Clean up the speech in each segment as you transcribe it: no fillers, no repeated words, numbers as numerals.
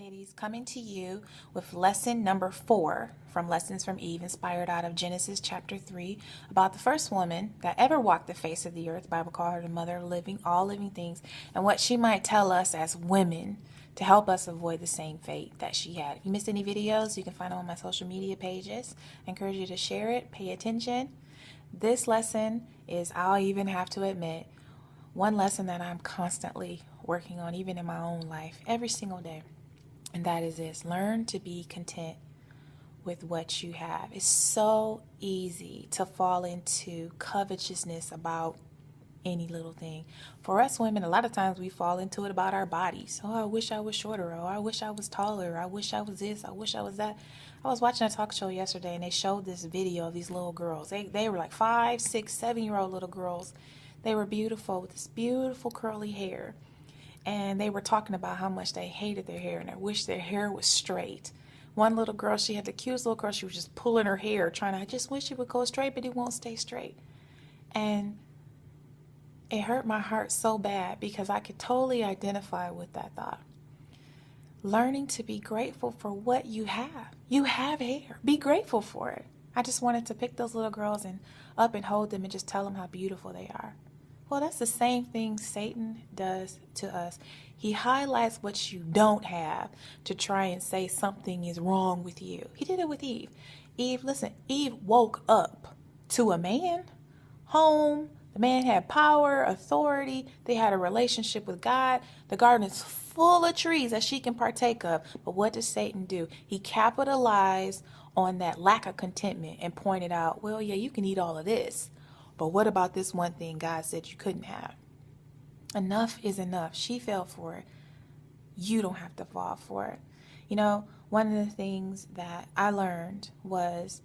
ladies, coming to you with lesson number 4 from Lessons from Eve, inspired out of Genesis chapter 3, about the first woman that ever walked the face of the earth. The Bible called her the mother of all living things, and what she might tell us as women to help us avoid the same fate that she had. If you missed any videos, you can find them on my social media pages. I encourage you to share it, pay attention. This lesson is, I'll even have to admit, one lesson that I'm constantly working on, even in my own life, every single day. And that is this: learn to be content with what you have. It's so easy to fall into covetousness about any little thing. For us women, a lot of times we fall into it about our bodies. Oh, I wish I was shorter. Oh, I wish I was taller. I wish I was this. I wish I was that. I was watching a talk show yesterday and they showed this video of these little girls. They were like 5, 6, 7-year-old little girls. They were beautiful with this beautiful curly hair. And they were talking about how much they hated their hair and they wished their hair was straight. One little girl, she had the cutest little girl, she was just pulling her hair, trying to, I just wish it would go straight, but it won't stay straight. And it hurt my heart so bad because I could totally identify with that thought. Learning to be grateful for what you have. You have hair. Be grateful for it. I just wanted to pick those little girls and up and hold them and just tell them how beautiful they are. Well, that's the same thing Satan does to us. He highlights what you don't have to try and say something is wrong with you. He did it with Eve. Eve woke up to a man, home. The man had power, authority. They had a relationship with God. The garden is full of trees that she can partake of. But what does Satan do? He capitalized on that lack of contentment and pointed out, well, yeah, you can eat all of this, but what about this one thing God said you couldn't have? Enough is enough. She fell for it. You don't have to fall for it. You know, one of the things that I learned was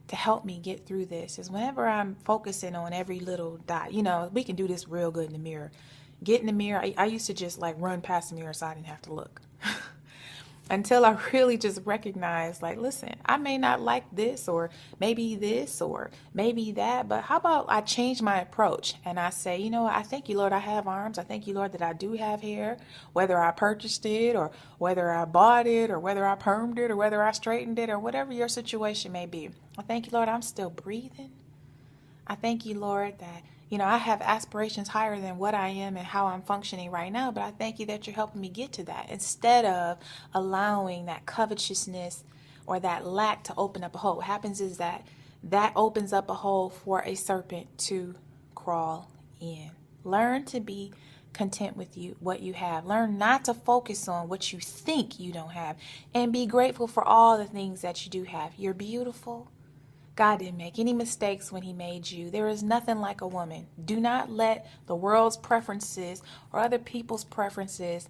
to help me get through this is whenever I'm focusing on every little dot, we can do this real good in the mirror. Get in the mirror. I used to just like run past the mirror so I didn't have to look. Until I really just recognized, like, listen, I may not like this or maybe that, but how about I change my approach and I say, you know what, I thank you, Lord, I have arms. I thank you, Lord, that I do have hair, whether I purchased it or whether I bought it or whether I permed it or whether I straightened it or whatever your situation may be. I thank you, Lord, I'm still breathing. I thank you, Lord, that I have aspirations higher than what I am and how I'm functioning right now, but I thank you that you're helping me get to that instead of allowing that covetousness or that lack to open up a hole. What happens is that opens up a hole for a serpent to crawl in. Learn to be content with what you have. Learn not to focus on what you think you don't have and be grateful for all the things that you do have. You're beautiful. God didn't make any mistakes when he made you. There is nothing like a woman. Do not let the world's preferences or other people's preferences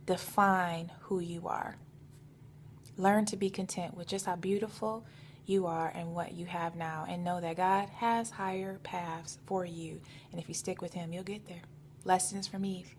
define who you are. Learn to be content with just how beautiful you are and what you have now, and know that God has higher paths for you. And if you stick with him, you'll get there. Lessons from Eve.